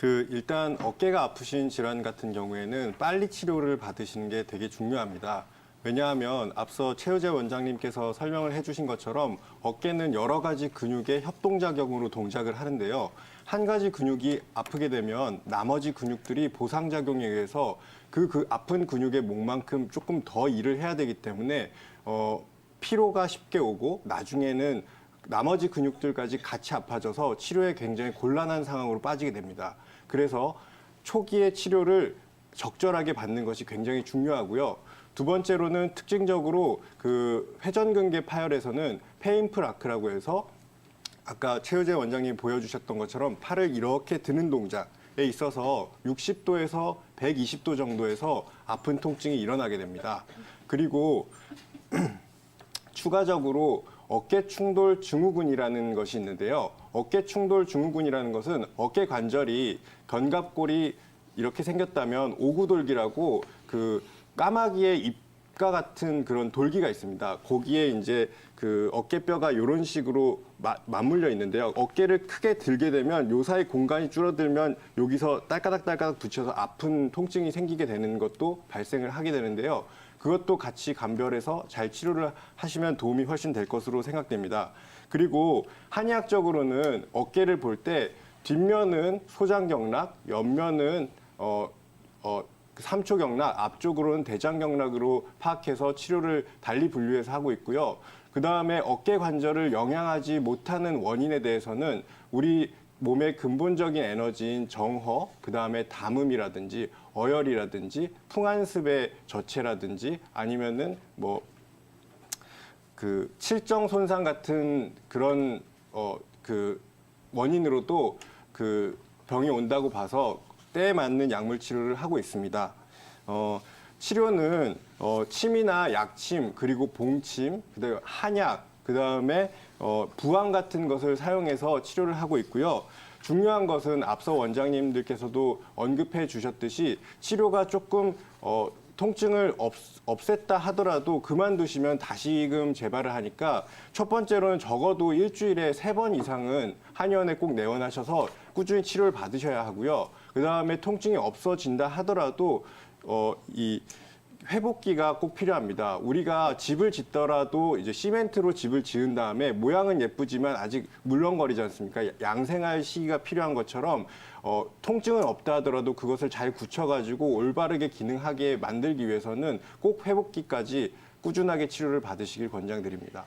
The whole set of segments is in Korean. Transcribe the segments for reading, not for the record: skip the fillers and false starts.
일단 어깨가 아프신 질환 같은 경우에는 빨리 치료를 받으시는 게 되게 중요합니다. 왜냐하면 앞서 최우재 원장님께서 설명을 해주신 것처럼 어깨는 여러 가지 근육의 협동작용으로 동작을 하는데요. 한 가지 근육이 아프게 되면 나머지 근육들이 보상작용에 의해서 그 아픈 근육의 목만큼 조금 더 일을 해야 되기 때문에 피로가 쉽게 오고 나중에는 나머지 근육들까지 같이 아파져서 치료에 굉장히 곤란한 상황으로 빠지게 됩니다. 그래서 초기에 치료를 적절하게 받는 것이 굉장히 중요하고요. 두 번째로는 특징적으로 회전근개 파열에서는 페인플아크라고 해서 아까 최우재 원장님이 보여주셨던 것처럼 팔을 이렇게 드는 동작에 있어서 60도에서 120도 정도에서 아픈 통증이 일어나게 됩니다. 그리고 추가적으로 어깨 충돌 증후군이라는 것이 있는데요. 어깨 충돌 증후군이라는 것은 어깨 관절이 견갑골이 이렇게 생겼다면 오구돌기라고 까마귀의 입과 같은 그런 돌기가 있습니다. 거기에 이제 어깨뼈가 이런 식으로 맞물려 있는데요. 어깨를 크게 들게 되면 요 사이 공간이 줄어들면 여기서 딸까닥 붙여서 아픈 통증이 생기게 되는 것도 발생을 하게 되는데요. 그것도 같이 감별해서 잘 치료를 하시면 도움이 훨씬 될 것으로 생각됩니다. 그리고 한의학적으로는 어깨를 볼 때 뒷면은 소장경락, 옆면은 삼초경락, 앞쪽으로는 대장경락으로 파악해서 치료를 달리 분류해서 하고 있고요. 그다음에 어깨 관절을 영향하지 못하는 원인에 대해서는 우리 몸의 근본적인 에너지인 정허, 그다음에 담음이라든지 어혈이라든지 풍한습의 저체라든지 아니면은 칠정 손상 같은 그런 원인으로도 병이 온다고 봐서 때에 맞는 약물 치료를 하고 있습니다. 치료는 침이나 약침, 그리고 봉침, 그다음에 한약, 그다음에 부항 같은 것을 사용해서 치료를 하고 있고요. 중요한 것은 앞서 원장님들께서도 언급해 주셨듯이 치료가 조금 통증을 없앴다 하더라도 그만두시면 다시금 재발을 하니까 첫 번째로는 적어도 일주일에 3번 이상은 한의원에 꼭 내원하셔서 꾸준히 치료를 받으셔야 하고요. 그다음에 통증이 없어진다 하더라도 이 회복기가 꼭 필요합니다. 우리가 집을 짓더라도 이제 시멘트로 집을 지은 다음에 모양은 예쁘지만 아직 물렁거리지 않습니까? 양생할 시기가 필요한 것처럼 통증은 없다 하더라도 그것을 잘 굳혀가지고 올바르게 기능하게 만들기 위해서는 꼭 회복기까지 꾸준하게 치료를 받으시길 권장드립니다.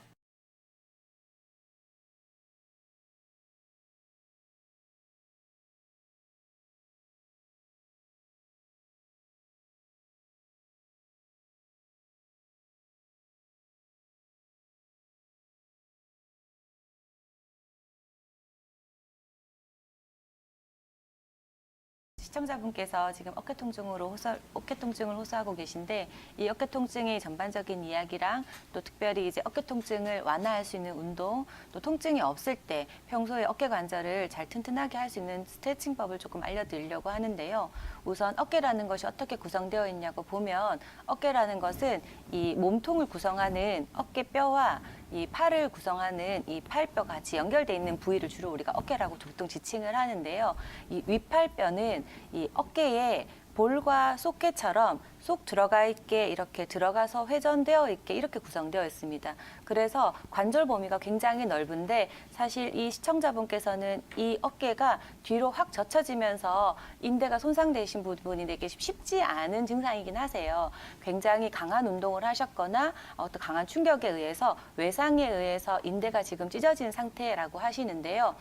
시청자분께서 지금 어깨 통증을 호소하고 계신데 이 어깨 통증의 전반적인 이야기랑 또 특별히 이제 어깨 통증을 완화할 수 있는 운동, 또 통증이 없을 때 평소에 어깨 관절을 잘 튼튼하게 할 수 있는 스트레칭법을 조금 알려드리려고 하는데요. 우선 어깨라는 것이 어떻게 구성되어 있냐고 보면 어깨라는 것은 이 몸통을 구성하는 어깨뼈와 이 팔을 구성하는 이 팔뼈가 같이 연결되어 있는 부위를 주로 우리가 어깨라고 보통 지칭을 하는데요. 이 윗팔뼈는 이 어깨에 볼과 소켓처럼 쏙 들어가 있게 이렇게 들어가서 회전되어 있게 이렇게 구성되어 있습니다. 그래서 관절 범위가 굉장히 넓은데 사실 이 시청자분께서는 이 어깨가 뒤로 확 젖혀지면서 인대가 손상되신 부분이 되게 쉽지 않은 증상이긴 하세요. 굉장히 강한 운동을 하셨거나 어떤 강한 충격에 의해서 외상에 의해서 인대가 지금 찢어진 상태라고 하시는데요.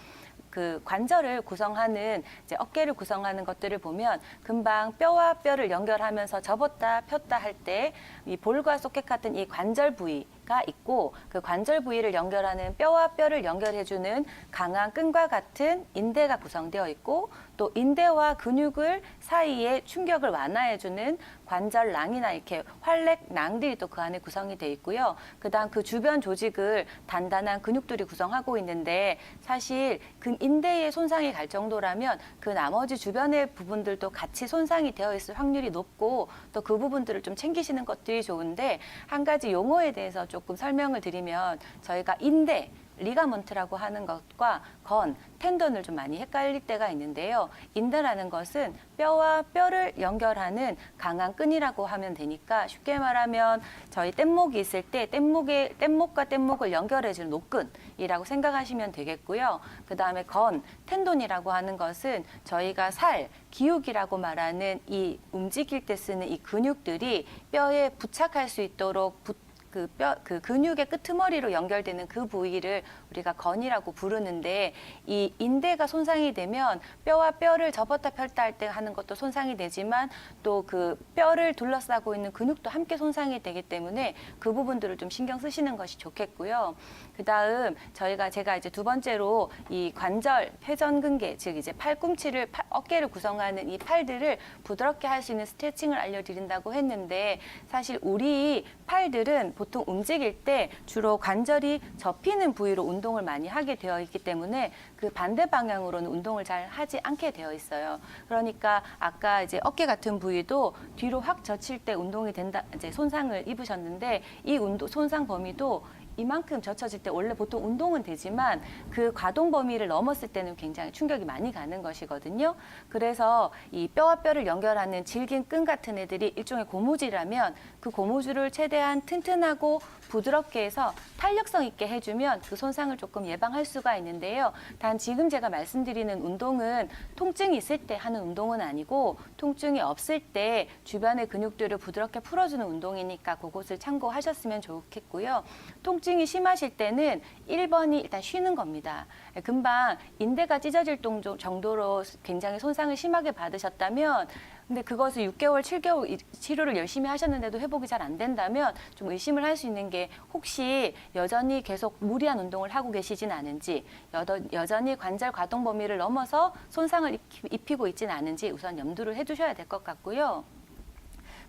그 관절을 구성하는 이제 어깨를 구성하는 것들을 보면 금방 뼈와 뼈를 연결하면서 접었다 폈다 할 때 이 볼과 소켓 같은 이 관절 부위가 있고 그 관절 부위를 연결하는 뼈와 뼈를 연결해주는 강한 끈과 같은 인대가 구성되어 있고 또 인대와 근육을 사이에 충격을 완화해주는 관절낭이나 이렇게 활렉낭들이 또 그 안에 구성이 돼 있고요. 그다음 그 주변 조직을 단단한 근육들이 구성하고 있는데 사실 그 인대에 손상이 갈 정도라면 그 나머지 주변의 부분들도 같이 손상이 되어 있을 확률이 높고 또 그 부분들을 좀 챙기시는 것들이 좋은데 한 가지 용어에 대해서 조금 설명을 드리면 저희가 인대 리가먼트라고 하는 것과 건, 텐던을 좀 많이 헷갈릴 때가 있는데요. 인대라는 것은 뼈와 뼈를 연결하는 강한 끈이라고 하면 되니까 쉽게 말하면 저희 뗏목이 있을 때 뗏목과 뗏목을 연결해주는 노끈이라고 생각하시면 되겠고요. 그다음에 건, 텐돈이라고 하는 것은 저희가 살, 기욱이라고 말하는 이 움직일 때 쓰는 이 근육들이 뼈에 부착할 수 있도록 그 근육의 끄트머리로 연결되는 그 부위를 우리가 건이라고 부르는데, 이 인대가 손상이 되면 뼈와 뼈를 접었다 펼다 할 때 하는 것도 손상이 되지만 또 그 뼈를 둘러싸고 있는 근육도 함께 손상이 되기 때문에 그 부분들을 좀 신경 쓰시는 것이 좋겠고요. 그다음 제가 이제 두 번째로 이 관절 회전근개, 즉 이제 팔꿈치를 어깨를 구성하는 이 팔들을 부드럽게 할 수 있는 스트레칭을 알려드린다고 했는데, 사실 우리 팔들은 보통 움직일 때 주로 관절이 접히는 부위로 운동을 많이 하게 되어 있기 때문에 그 반대 방향으로는 운동을 잘 하지 않게 되어 있어요. 그러니까 아까 이제 어깨 같은 부위도 뒤로 확 젖힐 때 운동이 된다, 이제 손상을 입으셨는데, 이 손상 범위도 이만큼 젖혀질 때 원래 보통 운동은 되지만 그 가동 범위를 넘었을 때는 굉장히 충격이 많이 가는 것이거든요. 그래서 이 뼈와 뼈를 연결하는 질긴 끈 같은 애들이 일종의 고무줄이라면 그 고무줄을 최대한 튼튼하고 부드럽게 해서 탄력성 있게 해주면 그 손상을 조금 예방할 수가 있는데요. 단 지금 제가 말씀드리는 운동은 통증이 있을 때 하는 운동은 아니고 통증이 없을 때 주변의 근육들을 부드럽게 풀어주는 운동이니까 그것을 참고하셨으면 좋겠고요. 통증이 심하실 때는 1번이 일단 쉬는 겁니다. 금방 인대가 찢어질 정도로 굉장히 손상을 심하게 받으셨다면, 근데 그것을 6개월, 7개월 치료를 열심히 하셨는데도 회복이 잘 안 된다면 좀 의심을 할 수 있는 게, 혹시 여전히 계속 무리한 운동을 하고 계시진 않은지, 여전히 관절 가동 범위를 넘어서 손상을 입히고 있지는 않은지 우선 염두를 해두셔야 될 것 같고요.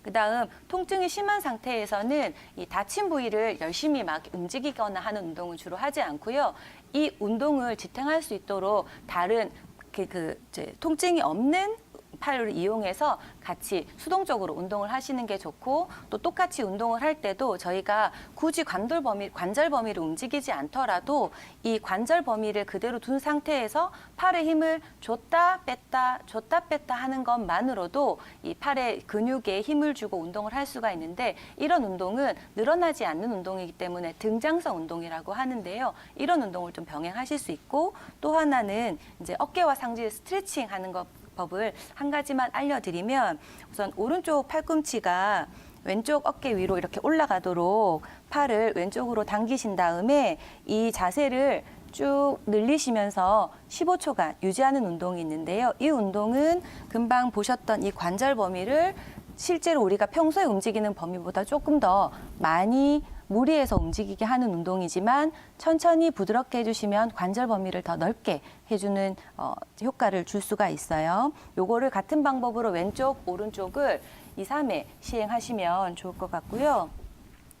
그다음 통증이 심한 상태에서는 이 다친 부위를 열심히 막 움직이거나 하는 운동을 주로 하지 않고요. 이 운동을 지탱할 수 있도록 다른 이제 통증이 없는 팔을 이용해서 같이 수동적으로 운동을 하시는 게 좋고, 또 똑같이 운동을 할 때도 저희가 굳이 관절 범위를 움직이지 않더라도 이 관절 범위를 그대로 둔 상태에서 팔의 힘을 줬다 뺐다 하는 것만으로도 이 팔의 근육에 힘을 주고 운동을 할 수가 있는데, 이런 운동은 늘어나지 않는 운동이기 때문에 등장성 운동이라고 하는데요. 이런 운동을 좀 병행하실 수 있고, 또 하나는 이제 어깨와 상지를 스트레칭 하는 법을 한 가지만 알려드리면, 우선 오른쪽 팔꿈치가 왼쪽 어깨 위로 이렇게 올라가도록 팔을 왼쪽으로 당기신 다음에 이 자세를 쭉 늘리시면서 15초간 유지하는 운동이 있는데요. 이 운동은 금방 보셨던 이 관절 범위를 실제로 우리가 평소에 움직이는 범위보다 조금 더 많이 무리해서 움직이게 하는 운동이지만, 천천히 부드럽게 해주시면 관절 범위를 더 넓게 해주는 효과를 줄 수가 있어요. 요거를 같은 방법으로 왼쪽, 오른쪽을 2, 3회 시행하시면 좋을 것 같고요.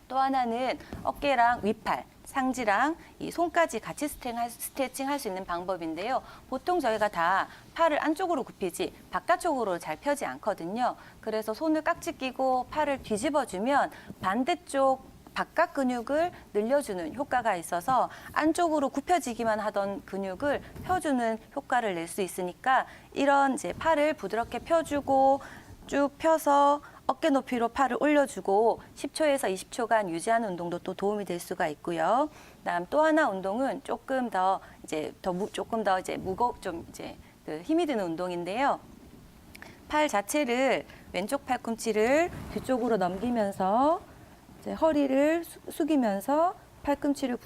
또 하나는 어깨랑 윗팔, 상지랑 이 손까지 같이 스트레칭 할 수 있는 방법인데요. 보통 저희가 다 팔을 안쪽으로 굽히지 바깥쪽으로 잘 펴지 않거든요. 그래서 손을 깍지 끼고 팔을 뒤집어주면 반대쪽 바깥 근육을 늘려주는 효과가 있어서 안쪽으로 굽혀지기만 하던 근육을 펴주는 효과를 낼 수 있으니까, 이런 이제 팔을 부드럽게 펴주고 쭉 펴서 어깨 높이로 팔을 올려주고 10초에서 20초간 유지하는 운동도 또 도움이 될 수가 있고요. 그다음 또 하나 운동은 조금 더 힘이 드는 운동인데요. 팔 자체를 왼쪽 팔꿈치를 뒤쪽으로 넘기면서 이제 허리를 숙이면서 팔꿈치를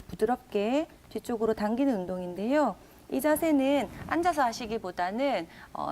부드럽게 뒤쪽으로 당기는 운동인데요. 이 자세는 앉아서 하시기보다는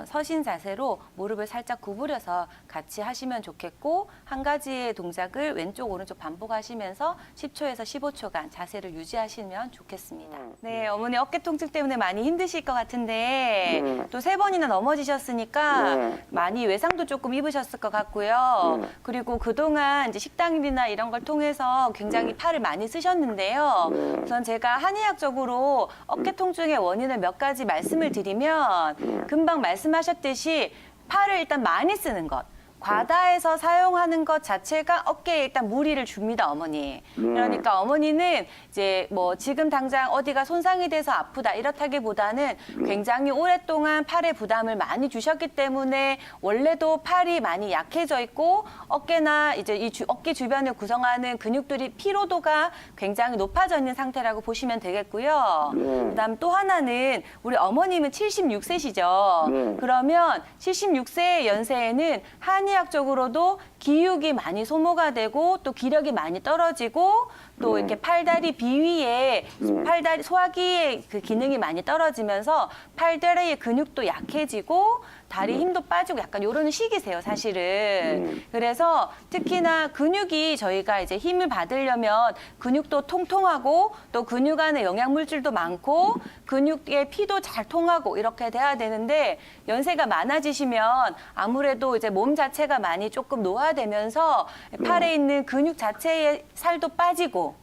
서신 자세로 무릎을 살짝 구부려서 같이 하시면 좋겠고, 한 가지의 동작을 왼쪽 오른쪽 반복하시면서 10초에서 15초간 자세를 유지하시면 좋겠습니다. 네, 어머니 어깨 통증 때문에 많이 힘드실 것 같은데 또 3번이나 넘어지셨으니까 많이 외상도 조금 입으셨을 것 같고요. 그리고 그동안 이제 식당이나 이런 걸 통해서 굉장히 팔을 많이 쓰셨는데요. 우선 제가 한의학적으로 어깨 통증의 원인을 몇 가지 말씀을 드리면, 금방 말씀하셨듯이 팔을 일단 많이 쓰는 것, 과다해서 사용하는 것 자체가 어깨에 일단 무리를 줍니다, 어머니. 그러니까 어머니는 이제 뭐 지금 당장 어디가 손상이 돼서 아프다 이렇다기보다는 굉장히 오랫동안 팔에 부담을 많이 주셨기 때문에 원래도 팔이 많이 약해져 있고 어깨나 이제 이 어깨 주변을 구성하는 근육들이 피로도가 굉장히 높아져 있는 상태라고 보시면 되겠고요. 그다음 또 하나는 우리 어머님은 76세시죠. 그러면 76세 연세에는 한의학적으로도 기육이 많이 소모가 되고 또 기력이 많이 떨어지고 또 이렇게 팔다리 비위에 팔다리 소화기의 그 기능이 많이 떨어지면서 팔다리의 근육도 약해지고 다리 힘도 빠지고 약간 이런 시기세요, 사실은. 그래서 특히나 근육이 저희가 이제 힘을 받으려면 근육도 통통하고 또 근육 안에 영양물질도 많고 근육의 피도 잘 통하고 이렇게 돼야 되는데 연세가 많아지시면 아무래도 이제 몸 자체가 많이 조금 노화되면서 팔에 있는 근육 자체의 살도 빠지고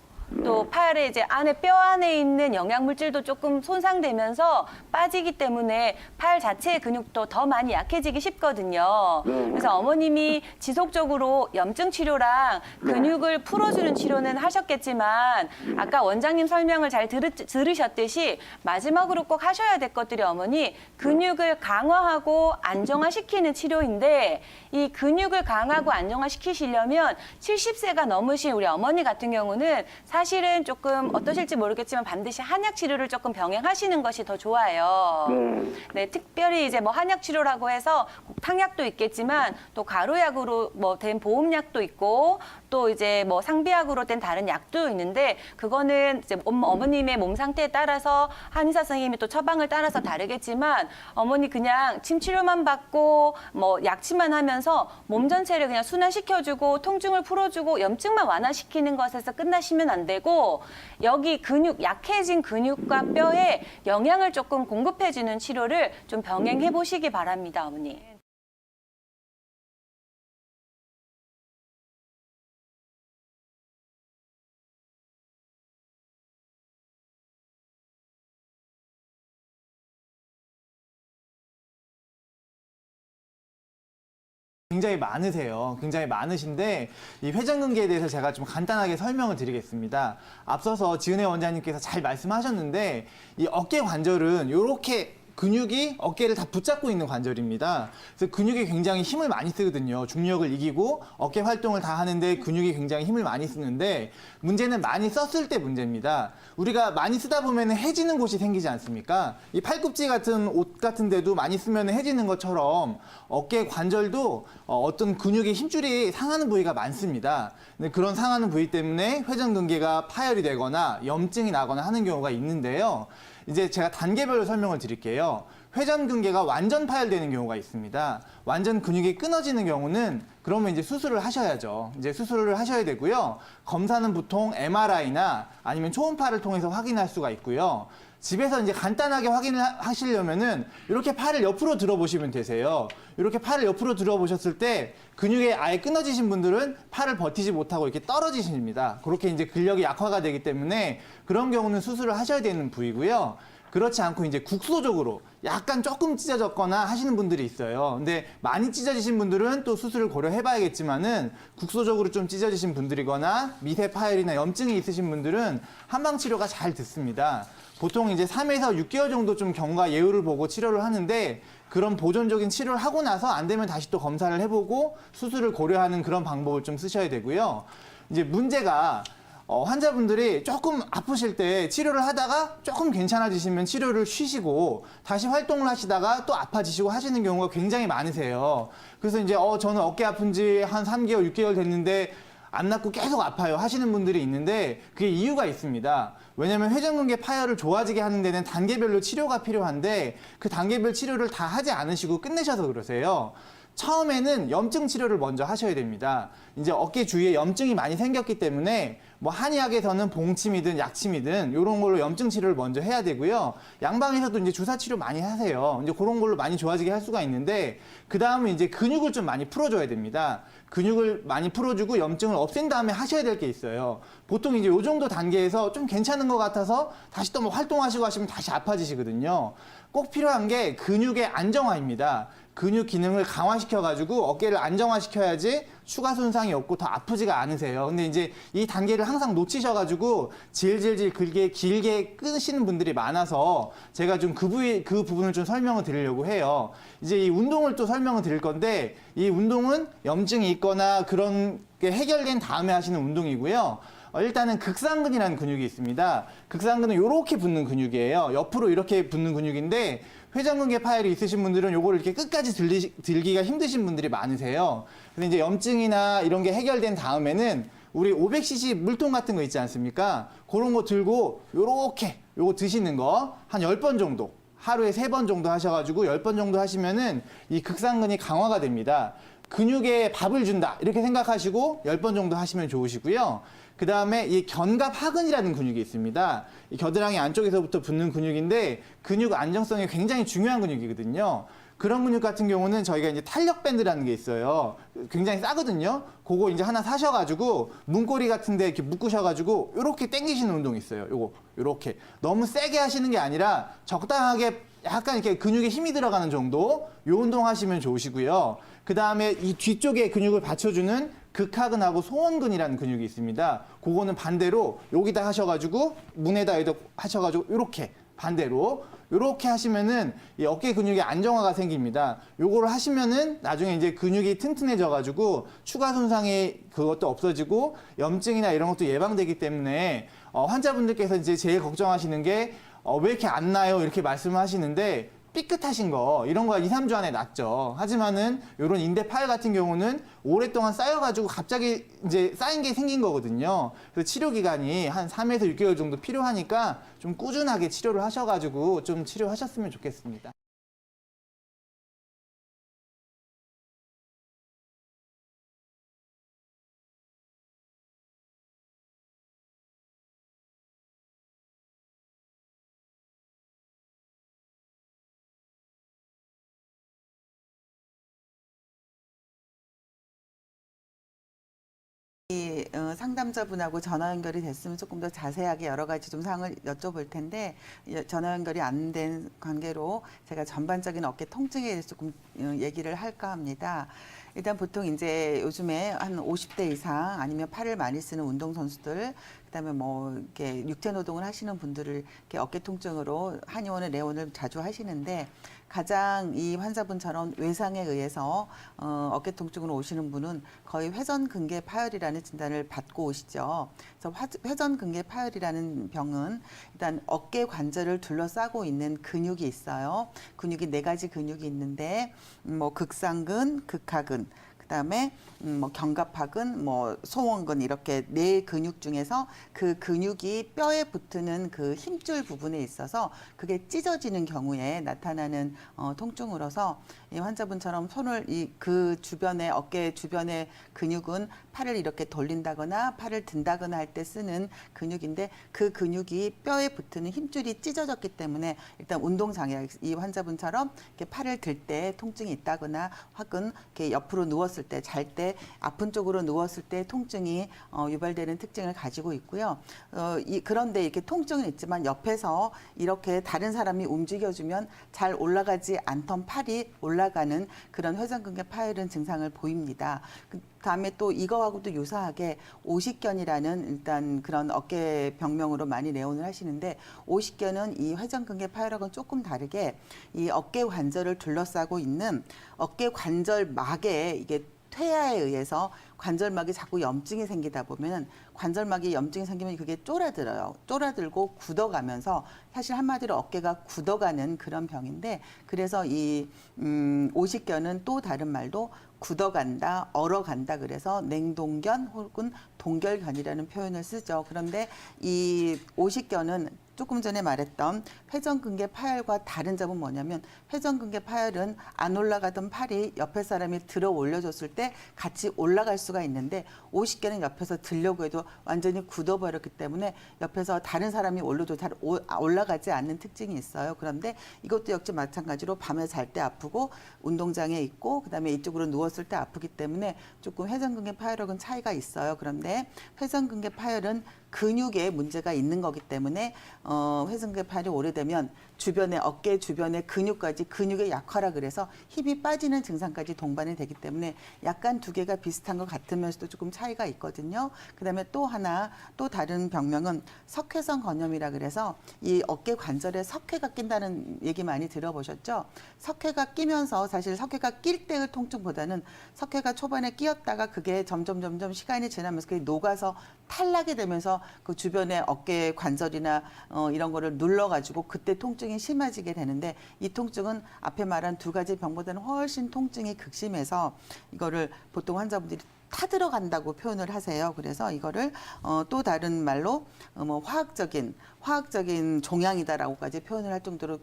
또 팔에 이제 안에 뼈 안에 있는 영양물질도 조금 손상되면서 빠지기 때문에 팔 자체의 근육도 더 많이 약해지기 쉽거든요. 그래서 어머님이 지속적으로 염증 치료랑 근육을 풀어주는 치료는 하셨겠지만 아까 원장님 설명을 잘 들으셨듯이 마지막으로 꼭 하셔야 될 것들이 어머니 근육을 강화하고 안정화시키는 치료인데 이 근육을 강하고 안정화시키시려면 70세가 넘으신 우리 어머니 같은 경우는 사실은 조금 어떠실지 모르겠지만 반드시 한약 치료를 조금 병행하시는 것이 더 좋아요. 네, 특별히 이제 뭐 한약 치료라고 해서 탕약도 있겠지만 또 가루약으로 뭐 된 보험약도 있고 또 이제 뭐 상비약으로 된 다른 약도 있는데 그거는 이제 어머님의 몸 상태에 따라서 한의사 선생님이 또 처방을 따라서 다르겠지만 어머니 그냥 침 치료만 받고 뭐 약치만 하면서 몸 전체를 그냥 순환시켜주고 통증을 풀어주고 염증만 완화시키는 것에서 끝나시면 안 되고 여기 근육 약해진 근육과 뼈에 영양을 조금 공급해주는 치료를 좀 병행해 보시기 바랍니다, 어머니. 굉장히 많으세요. 굉장히 많으신데 이 회전근개에 대해서 제가 좀 간단하게 설명을 드리겠습니다. 앞서서 지은혜 원장님께서 잘 말씀하셨는데 이 어깨 관절은 이렇게 근육이 어깨를 다 붙잡고 있는 관절입니다. 그래서 근육이 굉장히 힘을 많이 쓰거든요. 중력을 이기고 어깨 활동을 다 하는데 근육이 굉장히 힘을 많이 쓰는데 문제는 많이 썼을 때 문제입니다. 우리가 많이 쓰다 보면 해지는 곳이 생기지 않습니까? 이 팔꿈치 같은 옷 같은 데도 많이 쓰면 해지는 것처럼 어깨 관절도 어떤 근육의 힘줄이 상하는 부위가 많습니다. 근데 그런 상하는 부위 때문에 회전근개가 파열이 되거나 염증이 나거나 하는 경우가 있는데요. 이제 제가 단계별로 설명을 드릴게요. 회전근개가 완전 파열되는 경우가 있습니다. 완전 근육이 끊어지는 경우는 그러면 이제 수술을 하셔야죠. 이제 수술을 하셔야 되고요. 검사는 보통 MRI나 아니면 초음파를 통해서 확인할 수가 있고요. 집에서 이제 간단하게 확인을 하시려면은 이렇게 팔을 옆으로 들어보시면 되세요. 이렇게 팔을 옆으로 들어보셨을 때 근육이 아예 끊어지신 분들은 팔을 버티지 못하고 이렇게 떨어지십니다. 그렇게 이제 근력이 약화가 되기 때문에 그런 경우는 수술을 하셔야 되는 부위고요. 그렇지 않고 이제 국소적으로 약간 조금 찢어졌거나 하시는 분들이 있어요. 근데 많이 찢어지신 분들은 또 수술을 고려해 봐야겠지만은 국소적으로 좀 찢어지신 분들이거나 미세 파열이나 염증이 있으신 분들은 한방 치료가 잘 듣습니다. 보통 이제 3에서 6개월 정도 좀 경과 예후를 보고 치료를 하는데 그런 보존적인 치료를 하고 나서 안 되면 다시 또 검사를 해보고 수술을 고려하는 그런 방법을 좀 쓰셔야 되고요. 이제 문제가 환자분들이 조금 아프실 때 치료를 하다가 조금 괜찮아지시면 치료를 쉬시고 다시 활동을 하시다가 또 아파지시고 하시는 경우가 굉장히 많으세요. 그래서 이제 저는 어깨 아픈 지 한 3개월, 6개월 됐는데 안 낫고 계속 아파요 하시는 분들이 있는데 그게 이유가 있습니다. 왜냐하면 회전근개 파열을 좋아지게 하는 데는 단계별로 치료가 필요한데 그 단계별 치료를 다 하지 않으시고 끝내셔서 그러세요. 처음에는 염증 치료를 먼저 하셔야 됩니다. 이제 어깨 주위에 염증이 많이 생겼기 때문에 뭐 한의학에서는 봉침이든 약침이든 이런 걸로 염증 치료를 먼저 해야 되고요. 양방에서도 이제 주사 치료 많이 하세요. 이제 그런 걸로 많이 좋아지게 할 수가 있는데 그 다음은 이제 근육을 좀 많이 풀어줘야 됩니다. 근육을 많이 풀어주고 염증을 없앤 다음에 하셔야 될 게 있어요. 보통 이제 요 정도 단계에서 좀 괜찮은 것 같아서 다시 또 뭐 활동하시고 하시면 다시 아파지시거든요. 꼭 필요한 게 근육의 안정화입니다. 근육 기능을 강화시켜가지고 어깨를 안정화시켜야지 추가 손상이 없고 더 아프지가 않으세요. 근데 이제 이 단계를 항상 놓치셔가지고 질질질 길게 끊으시는 분들이 많아서 제가 좀 그 부분을 좀 설명을 드리려고 해요. 이제 이 운동을 또 설명을 드릴 건데 이 운동은 염증이 있거나 그런 게 해결된 다음에 하시는 운동이고요. 일단은 극상근이라는 근육이 있습니다. 극상근은 이렇게 붙는 근육이에요. 옆으로 이렇게 붙는 근육인데 회전근개 파열이 있으신 분들은 요거를 이렇게 끝까지 들기가 힘드신 분들이 많으세요. 근데 이제 염증이나 이런 게 해결된 다음에는 우리 500cc 물통 같은 거 있지 않습니까? 그런 거 들고 요렇게 요거 드시는 거 한 10번 정도, 하루에 3번 정도 하셔가지고 10번 정도 하시면은 이 극상근이 강화가 됩니다. 근육에 밥을 준다 이렇게 생각하시고 10번 정도 하시면 좋으시고요. 그 다음에 이 견갑하근이라는 근육이 있습니다. 이 겨드랑이 안쪽에서부터 붙는 근육인데 근육 안정성이 굉장히 중요한 근육이거든요. 그런 근육 같은 경우는 저희가 이제 탄력 밴드라는 게 있어요. 굉장히 싸거든요. 그거 이제 하나 사셔가지고 문고리 같은데 이렇게 묶으셔가지고 이렇게 당기시는 운동이 있어요. 요거 이렇게 너무 세게 하시는 게 아니라 적당하게 약간 이렇게 근육에 힘이 들어가는 정도 요 운동 하시면 좋으시고요. 그 다음에 이 뒤쪽에 근육을 받쳐주는 극하근하고 소원근이라는 근육이 있습니다. 그거는 반대로 여기다 하셔가지고 문에다 하셔가지고 이렇게 반대로 이렇게 하시면은 이 어깨 근육에 안정화가 생깁니다. 요거를 하시면은 나중에 이제 근육이 튼튼해져가지고 추가 손상이 그것도 없어지고 염증이나 이런 것도 예방되기 때문에 환자분들께서 이제 제일 걱정하시는 게 왜 이렇게 안 나요? 이렇게 말씀하시는데 삐끗하신 거 이런 거가 2, 3주 안에 낫죠. 하지만은 이런 인대 파열 같은 경우는 오랫동안 쌓여가지고 갑자기 이제 쌓인 게 생긴 거거든요. 그래서 치료 기간이 한 3에서 6개월 정도 필요하니까 좀 꾸준하게 치료를 하셔가지고 좀 치료하셨으면 좋겠습니다. 상담자분하고 전화 연결이 됐으면 조금 더 자세하게 여러 가지 좀 사항을 여쭤볼 텐데 전화 연결이 안 된 관계로 제가 전반적인 어깨 통증에 대해서 조금 얘기를 할까 합니다. 일단 보통 이제 요즘에 한 50대 이상 아니면 팔을 많이 쓰는 운동선수들 그다음에 뭐 이렇게 육체 노동을 하시는 분들을 이렇게 어깨 통증으로 한의원을 내원을 자주 하시는데 가장 이 환자분처럼 외상에 의해서 어깨 통증으로 오시는 분은 거의 회전근개 파열이라는 진단을 받고 오시죠. 그래서 회전근개 파열이라는 병은 일단 어깨 관절을 둘러싸고 있는 근육이 있어요. 근육이 4가지 근육이 있는데 뭐 극상근, 극하근 그다음에 뭐 견갑하근, 뭐 소원근 이렇게 4 근육 중에서 그 근육이 뼈에 붙는 그 힘줄 부분에 있어서 그게 찢어지는 경우에 나타나는 통증으로서 이 환자분처럼 손을 그 주변에 어깨 주변의 근육은 팔을 이렇게 돌린다거나 팔을 든다거나 할 때 쓰는 근육인데 그 근육이 뼈에 붙는 힘줄이 찢어졌기 때문에 일단 운동 장애 이 환자분처럼 이렇게 팔을 들 때 통증이 있다거나 혹은 이렇게 옆으로 누웠을 때 잘 때 아픈 쪽으로 누웠을 때 통증이 유발되는 특징을 가지고 있고요. 그런데 이렇게 통증은 있지만 옆에서 이렇게 다른 사람이 움직여주면 잘 올라가지 않던 팔이 올라가는 그런 회전근개 파열은 증상을 보입니다. 그다음에 또 이거하고도 유사하게 오십견이라는 일단 그런 어깨 병명으로 많이 내원을 하시는데 오십견은 이 회전근개 파열하고는 조금 다르게 이 어깨 관절을 둘러싸고 있는 어깨 관절막에 이게 퇴화에 의해서 관절막이 자꾸 염증이 생기다 보면 관절막이 염증이 생기면 그게 쪼라들어요. 쪼라들고 굳어가면서 사실 한마디로 어깨가 굳어가는 그런 병인데 그래서 이 오십견은 또 다른 말도 굳어간다, 얼어간다 그래서 냉동견 혹은 동결견이라는 표현을 쓰죠. 그런데 이 오십견은 조금 전에 말했던 회전근개 파열과 다른 점은 뭐냐면 회전근개 파열은 안 올라가던 팔이 옆에 사람이 들어 올려줬을 때 같이 올라갈 수가 있는데 오십견은 옆에서 들려고 해도 완전히 굳어버렸기 때문에 옆에서 다른 사람이 올려도 잘 올라가지 않는 특징이 있어요. 그런데 이것도 역시 마찬가지로 밤에 잘 때 아프고 운동장에 있고 그다음에 이쪽으로 누웠을 때 아프기 때문에 조금 회전근개 파열하고는 차이가 있어요. 그런데 회전근개 파열은 근육에 문제가 있는 거기 때문에 회전근개팔이 오래되면 주변에 어깨 주변의 근육까지 근육의 약화라 그래서 힘이 빠지는 증상까지 동반이 되기 때문에 약간 두 개가 비슷한 것 같으면서도 조금 차이가 있거든요. 그다음에 또 하나 또 다른 병명은 석회성 건염이라 그래서 이 어깨 관절에 석회가 낀다는 얘기 많이 들어보셨죠? 석회가 끼면서 사실 석회가 낄 때의 통증보다는 석회가 초반에 끼었다가 그게 점점 시간이 지나면서 그게 녹아서 탈락이 되면서 그 주변에 어깨 관절이나 이런 거를 눌러가지고 그때 통증이 심해지게 되는데 이 통증은 앞에 말한 두 가지 병보다는 훨씬 통증이 극심해서 이거를 보통 환자분들이 타들어간다고 표현을 하세요. 그래서 이거를 또 다른 말로 뭐 화학적인 종양이다라고까지 표현을 할 정도로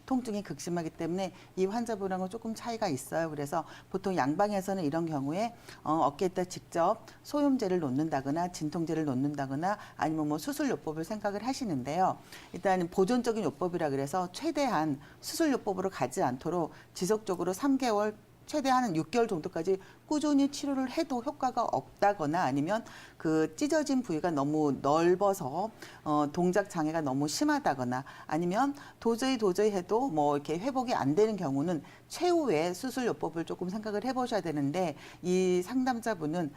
통증이 극심하기 때문에 이 환자분하고 조금 차이가 있어요. 그래서 보통 양방에서는 이런 경우에 어깨에다 직접 소염제를 놓는다거나 진통제를 놓는다거나 아니면 뭐 수술요법을 생각을 하시는데요. 일단 보존적인 요법이라 그래서 최대한 수술요법으로 가지 않도록 지속적으로 3개월 최대한 6개월 정도까지 꾸준히 치료를 해도 효과가 없다거나 아니면 그 찢어진 부위가 너무 넓어서 동작 장애가 너무 심하다거나 아니면 도저히 해도 뭐 이렇게 회복이 안 되는 경우는 최후의 수술요법을 조금 생각을 해보셔야 되는데 이 상담자분은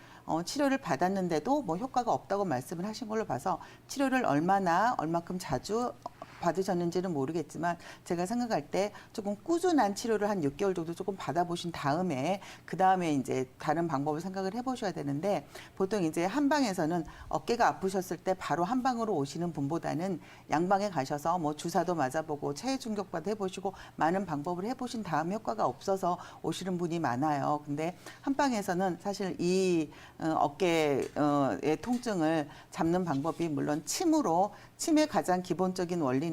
치료를 받았는데도 뭐 효과가 없다고 말씀을 하신 걸로 봐서 치료를 얼마큼 자주 받으셨는지는 모르겠지만 제가 생각할 때 조금 꾸준한 치료를 한 6개월 정도 조금 받아보신 다음에 그 다음에 이제 다른 방법을 생각을 해보셔야 되는데 보통 이제 한방에서는 어깨가 아프셨을 때 바로 한방으로 오시는 분보다는 양방에 가셔서 뭐 주사도 맞아보고 체외 충격파도 해보시고 많은 방법을 해보신 다음 효과가 없어서 오시는 분이 많아요. 근데 한방에서는 사실 이 어깨의 통증을 잡는 방법이 물론 침의 가장 기본적인 원리는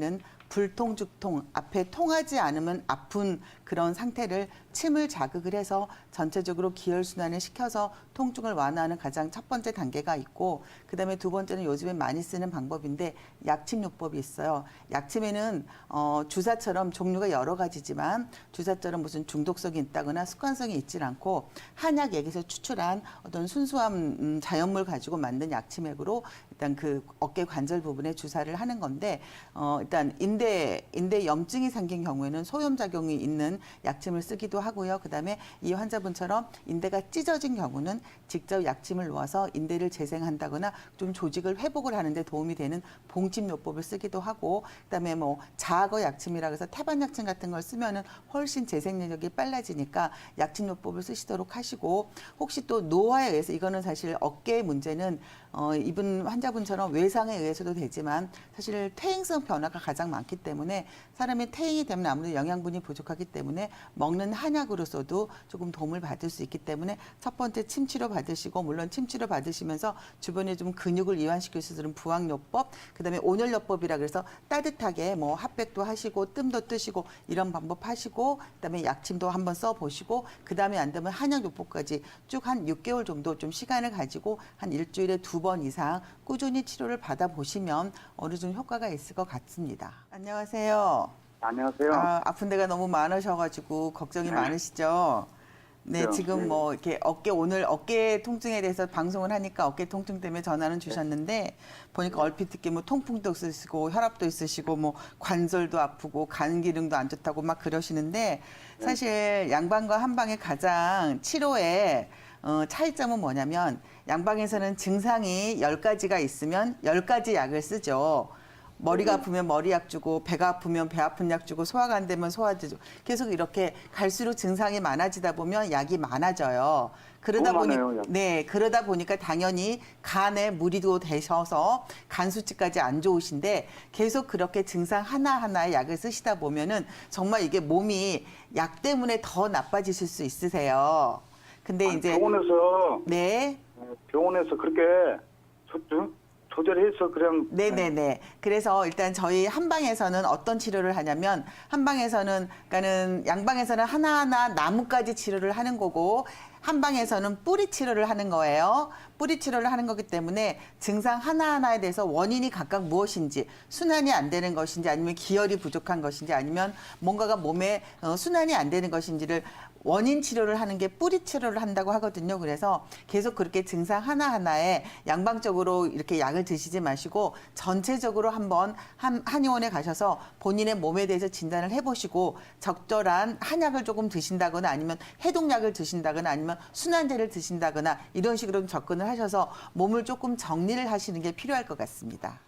불통, 죽통, 앞에 통하지 않으면 아픈 그런 상태를 침을 자극을 해서 전체적으로 기혈순환을 시켜서 통증을 완화하는 가장 첫 번째 단계가 있고 그다음에 두 번째는 요즘에 많이 쓰는 방법인데 약침요법이 있어요. 약침에는 주사처럼 종류가 여러 가지지만 주사처럼 무슨 중독성이 있다거나 습관성이 있질 않고 한약액에서 추출한 어떤 순수한 자연물 가지고 만든 약침액으로 일단 그 어깨 관절 부분에 주사를 하는 건데 일단 인대 염증이 생긴 경우에는 소염작용이 있는 약침을 쓰기도 하고요. 그다음에 이 환자분처럼 인대가 찢어진 경우는 직접 약침을 놓아서 인대를 재생한다거나 좀 조직을 회복을 하는데 도움이 되는 봉침요법을 쓰기도 하고 그다음에 뭐 자거 약침이라고 해서 태반 약침 같은 걸 쓰면은 훨씬 재생력이 빨라지니까 약침요법을 쓰시도록 하시고 혹시 또 노화에 의해서 이거는 사실 어깨의 문제는 이분 환자분처럼 외상에 의해서도 되지만 사실 퇴행성 변화가 가장 많기 때문에 사람이 퇴행이 되면 아무래도 영양분이 부족하기 때문에 먹는 한약으로서도 조금 도움을 받을 수 있기 때문에 첫 번째 침치료 받으시고 물론 침치료 받으시면서 주변에 좀 근육을 이완시킬 수 있는 부항요법 그다음에 온열요법이라 그래서 따뜻하게 뭐 핫백도 하시고 뜸도 뜨시고 이런 방법 하시고 그다음에 약침도 한번 써보시고 그다음에 안 되면 한약요법까지 쭉 한 6개월 정도 좀 시간을 가지고 한 일주일에 2번 이상 꾸준히 치료를 받아보시면 어느 정도 효과가 있을 것 같습니다. 안녕하세요. 안녕하세요. 아픈 데가 너무 많으셔가지고 걱정이 많으시죠? 네, 그렇죠. 지금 네. 뭐 이렇게 오늘 어깨 통증에 대해서 방송을 하니까 어깨 통증 때문에 전화는 주셨는데 보니까 얼핏 듣기 뭐 통풍도 있으시고 혈압도 있으시고 뭐 관절도 아프고 간 기능도 안 좋다고 막 그러시는데 사실 양방과 한방의 가장 치료의 차이점은 뭐냐면 양방에서는 증상이 10가지가 있으면 10가지 약을 쓰죠. 머리가 아프면 머리약 주고 배가 아프면 배 아픈 약 주고 소화가 안 되면 소화제 주고 계속 이렇게 갈수록 증상이 많아지다 보면 약이 많아져요. 그러다 보니까 당연히 간에 무리도 되셔서 간 수치까지 안 좋으신데 계속 그렇게 증상 하나하나의 약을 쓰시다 보면은 정말 이게 몸이 약 때문에 더 나빠지실 수 있으세요. 근데 이제 병원에서 그렇게 조절해서 그냥 네네네. 그래서 일단 저희 한방에서는 어떤 치료를 하냐면 한방에서는 그러니까는 양방에서는 하나하나 나무까지 치료를 하는 거고 한방에서는 뿌리 치료를 하는 거예요. 뿌리 치료를 하는 거기 때문에 증상 하나하나에 대해서 원인이 각각 무엇인지 순환이 안 되는 것인지 아니면 기혈이 부족한 것인지 아니면 뭔가가 몸에 순환이 안 되는 것인지를 원인 치료를 하는 게 뿌리 치료를 한다고 하거든요. 그래서 계속 그렇게 증상 하나하나에 양방적으로 이렇게 약을 드시지 마시고 전체적으로 한번 한의원에 가셔서 본인의 몸에 대해서 진단을 해보시고 적절한 한약을 조금 드신다거나 아니면 해독약을 드신다거나 아니면 순환제를 드신다거나 이런 식으로 접근을 하셔서 몸을 조금 정리를 하시는 게 필요할 것 같습니다.